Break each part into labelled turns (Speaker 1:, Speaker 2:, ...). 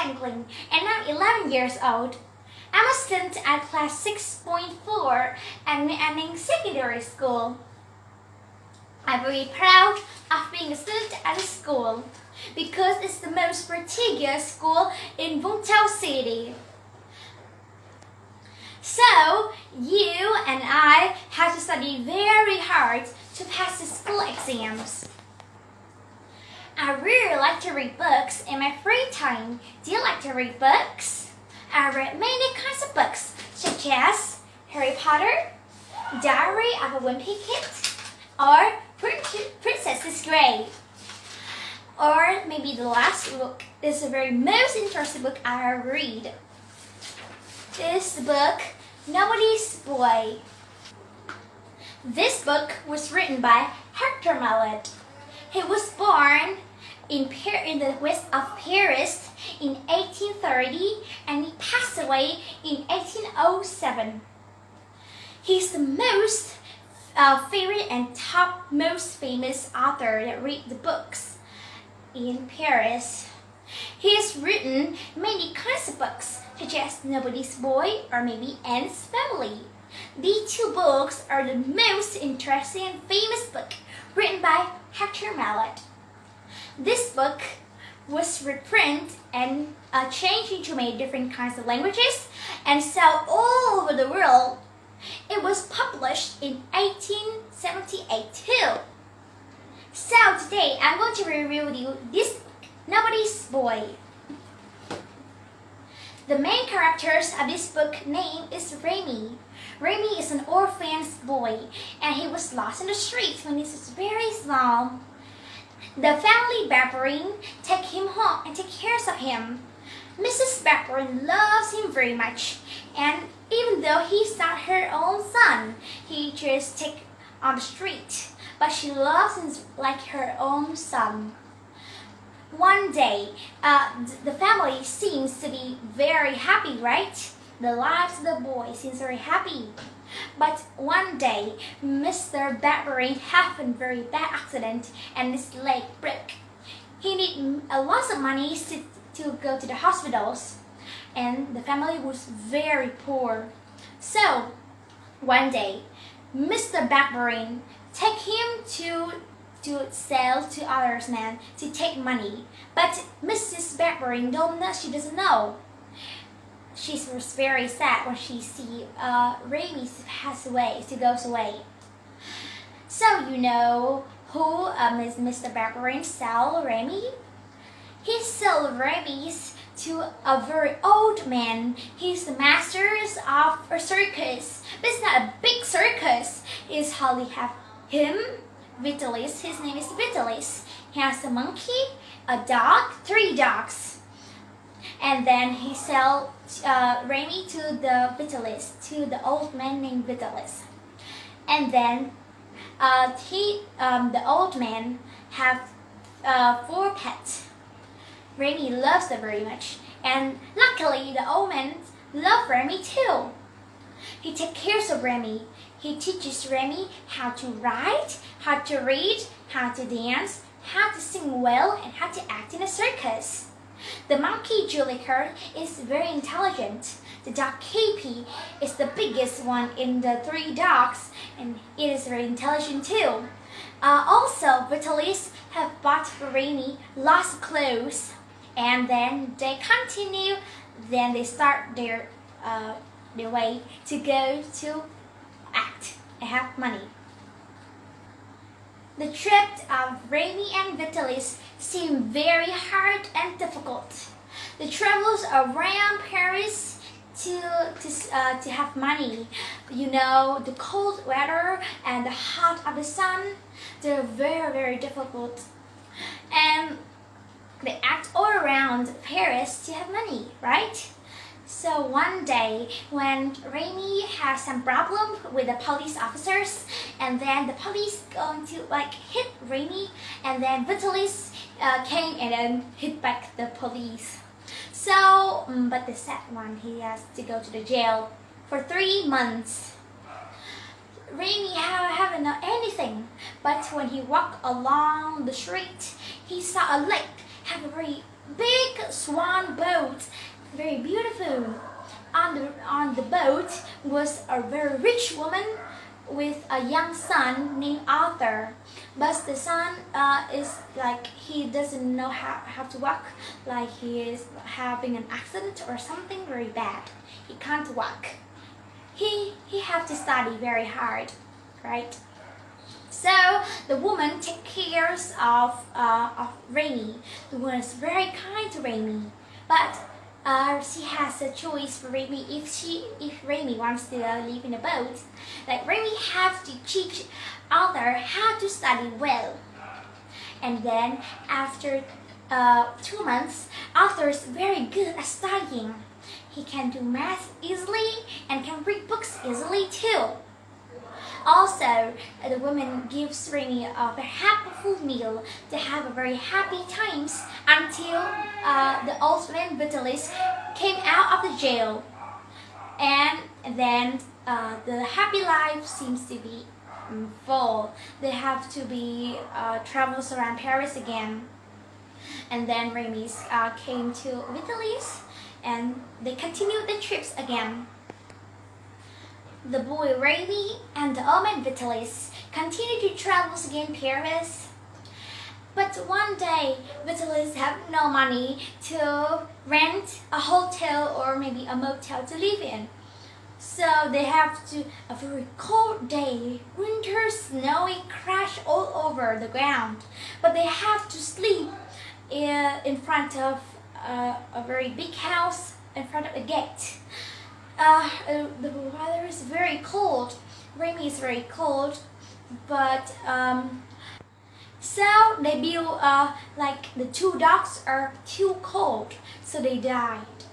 Speaker 1: Franklin, and I'm 11 years old. I'm a student at class 6.4 at NAN secondary school. I'm very proud of being a student at the school because it's the most prestigious school in Vũng Tàu City. So, you and I have to study very hard to pass the school exams. I really like to read books in my free time. Do you like to read books? I read many kinds of books, such as Harry Potter, Diary of a Wimpy Kid, or Princess is Grey. Or maybe the last book is the very most interesting book I ever read. This book, Nobody's Boy. This book was written by Hector Mallet. He was born in the west of Paris in 1830 and he passed away in 1807. He's the most favorite and top most famous author that read the books in Paris. He has written many kinds of books, such as Nobody's Boy or maybe Anne's Family. These two books are the most interesting and famous book written by Hector Mallet. This book was reprinted and changed into many different kinds of languages and sold all over the world. It was published in 1878 too. So today I'm going to review with you this book, Nobody's Boy. The main characters of this book name is Remy. Remy is an orphan's boy and he was lost in the streets when he was very small. The family Barberin take him home and take care of him. Mrs. Barberin loves him very much, and even though he's not her own son, he just take on the street, but she loves him like her own son. One day, the family seems to be very happy, right? The lives of the boy seems very happy. But one day, Mr. Barberin had a very bad accident and his leg broke. He needed a lot of money to go to the hospitals, and the family was very poor. So, one day, Mr. Barberin take him to sell to others men to take money. But Mrs. Barberin she doesn't know. She was very sad when she see Remy goes away. So you know who is Mr. Barberin sell Remy? He sold Remy to a very old man. He's the master of a circus, but it's not a big circus. It's hardly have him, Vitalis. His name is Vitalis. He has a monkey, a dog, 3 dogs. And then he sell Remy to the Vitalis, to the old man named Vitalis. And then the old man have 4 pets. Remy loves them very much, and luckily the old man loves Remy too. He takes care of Remy. He teaches Remy how to write, how to read, how to dance, how to sing well, and how to act in a circus. The monkey Julliker is very intelligent. The dog KP is the biggest one in the 3 dogs, and it is very intelligent too. Also, Vitalis have bought for Remy lots of clothes, and then they continue. Then they start their way to go to act and have money. The trip of Remy and Vitalis seemed very hard and difficult. The travels around Paris to have money. You know, the cold weather and the hot of the sun, they're very, very difficult. And they act all around Paris to have money, right? So one day, when Remy has some problem with the police officers, and then the police going to hit Remy, and then Vitalis came and then hit back the police. So, but the sad one, he has to go to the jail for 3 months. Remy haven't done anything, but when he walked along the street, he saw a lake have a very big swan boat, very beautiful. On the boat was a very rich woman with a young son named Arthur. But the son is like he doesn't know how to walk, like he is having an accident or something very bad. He can't walk. He have to study very hard, right? So the woman takes care of Rainy. The woman is very kind to Rainy, but she has a choice for Rainy if Rainy wants to live in a boat. Like Rainy have to teach Arthur how to study well, and then after 2 months, Arthur is very good at studying. He can do math easily and can read books easily too. Also, the woman gives Rainy a very happy meal to have a very happy times until the old man Vitalis came out of the jail. And then the happy life seems to be full. They have to be travels around Paris again. And then Rainy came to Vitalis and they continued the trips again. The boy Rainy and the old man Vitalis continued to travel again Paris. But one day, Vitalis have no money to rent a hotel or maybe a motel to live in. So they have to, a very cold day, winter, snowy, crash all over the ground. But they have to sleep in front of a very big house in front of a gate. The weather is very cold. Rainy is very cold, but so they build like the 2 dogs are too cold, so they died.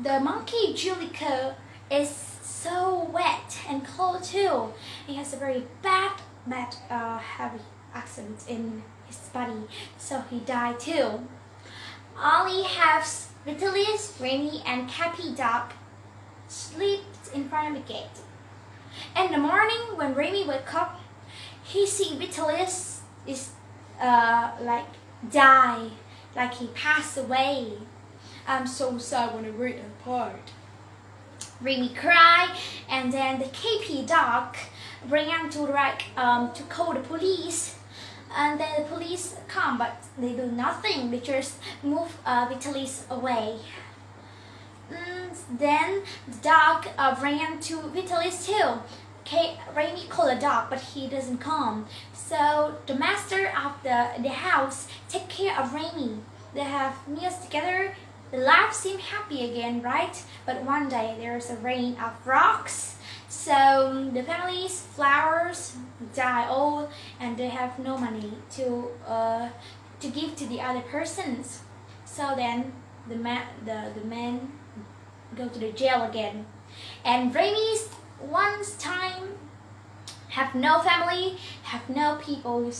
Speaker 1: The monkey Julico is so wet and cold too. He has a very bad heavy accident in his body, so he died too. Only has Vitalis, Rainy, and Cappy dog sleeps in front of the gate. In the morning, when Rainy woke up, he see Vitalis is like die, like he passed away. I'm so sad when I read that part. Rainy cried, and then the KP dog bring him to to call the police. And then the police come, but they do nothing. They just move Vitalis away. Then the dog ran to Vitalis too. Rainy called the dog, but he doesn't come. So the master of the house take care of Rainy. They have meals together. The life seemed happy again, right? But one day there's a rain of rocks. So the family's flowers die all, and they have no money to give to the other persons. So then the men go to the jail again, and Rainy's once time have no family, have no people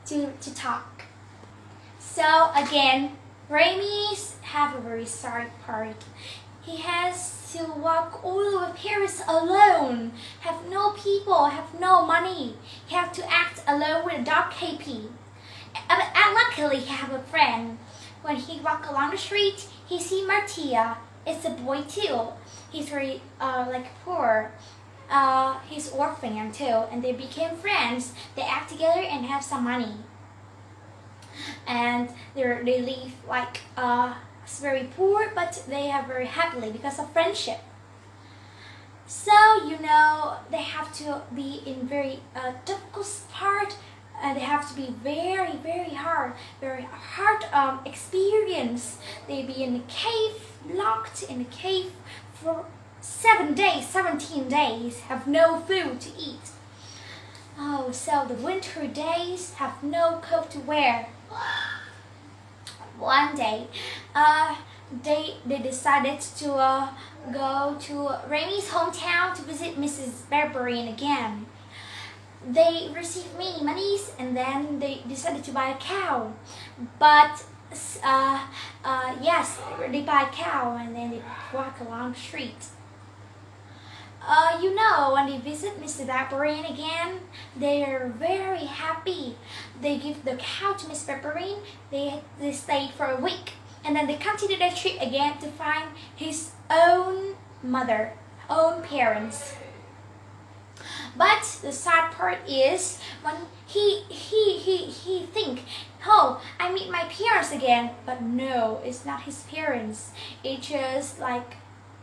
Speaker 1: to talk. So again, Raimy's have a very sad part. He has to walk all over Paris alone, have no people, have no money. He have to act alone with a dog KP. And luckily he have a friend. When he walk along the street, he see Martia. It's a boy too. He's very like poor. He's orphan too, and they became friends. They act together and have some money. And they live like very poor, but they are very happily because of friendship. So they have to be in very difficult part, and they have to be very hard experience. They be in a cave, locked in a cave for 17 days, have no food to eat. Oh, so the winter days have no coat to wear. One day, they decided to go to Remy's hometown to visit Mrs. Barberine again. They received many monies, and then they decided to buy a cow. But yes, they buy a cow and then they walk along the street. When they visit Mr. Barberine again, they are very happy. They give the cow to Miss Barberine. They stayed for a week. And then they continue their trip again to find his own mother, own parents. But the sad part is when he think, oh, I meet my parents again. But no, it's not his parents. It's just like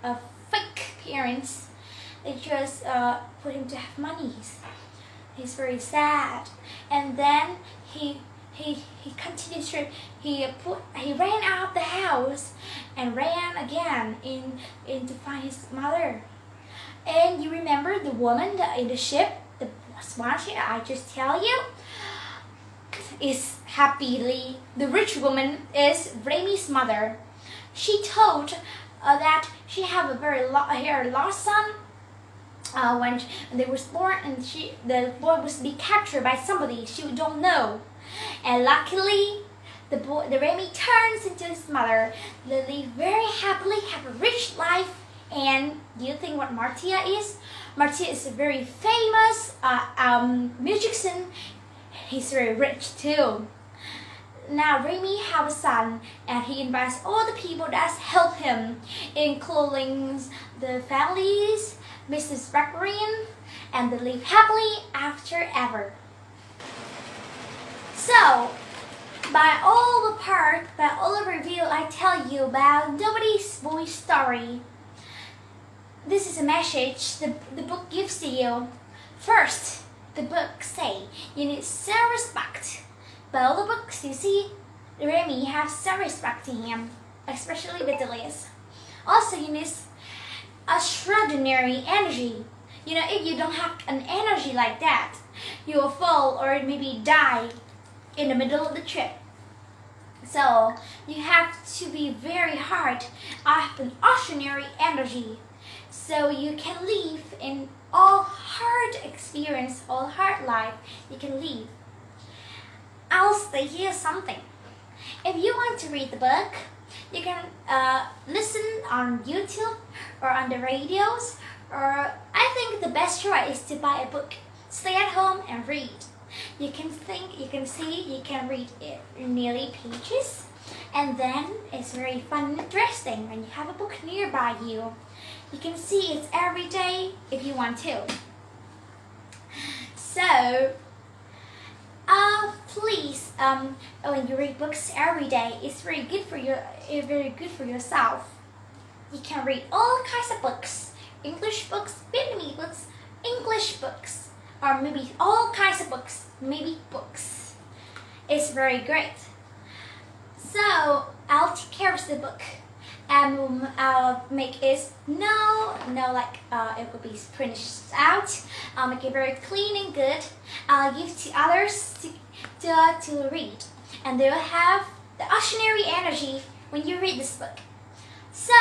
Speaker 1: a fake parents. They just put him to have money. He's very sad. And then he continued his trip. He ran out of the house and ran again in to find his mother. And you remember the woman in the ship, the sponge I just tell you, is happily the rich woman is Remy's mother. She told that she have a very her lost son. When they was born, and the boy was be captured by somebody she don't know, and luckily the Remy turns into his mother. They live very happily, have a rich life. And do you think what Martia is? Martia is a very famous musician. He's very rich too. Now Remy have a son, and he invites all the people that help him, including the families, Mrs. Backwarian, and they live happily after ever. So, by all the review I tell you about Nobody's Boy story, this is a message the book gives to you. First, the book say you need self-respect. But all the books you see, Remy have self-respect to him, especially with Elias. Also, you need extraordinary energy. You know, if you don't have an energy like that, you will fall or maybe die in the middle of the trip. So you have to be very hard, have an extraordinary energy, so you can live in all hard experience, all hard life you can live. I'll say here something. If you want to read the book, you can listen on YouTube or on the radios, or I think the best choice is to buy a book. Stay at home and read. You can think, you can see, you can read it nearly pages, and then it's very fun and interesting when you have a book nearby you. You can see it every day if you want to. So, please, when you read books every day, it's very good for yourself. You can read all kinds of books: English books, Vietnamese books, English books, or maybe all kinds of books, maybe books. It's very great. So I'll take care of the book, and I'll make it it will be finished out. I'll make it very clean and good. I'll give to others to read, and they will have the extraordinary energy when you read this book. So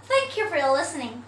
Speaker 1: thank you for listening.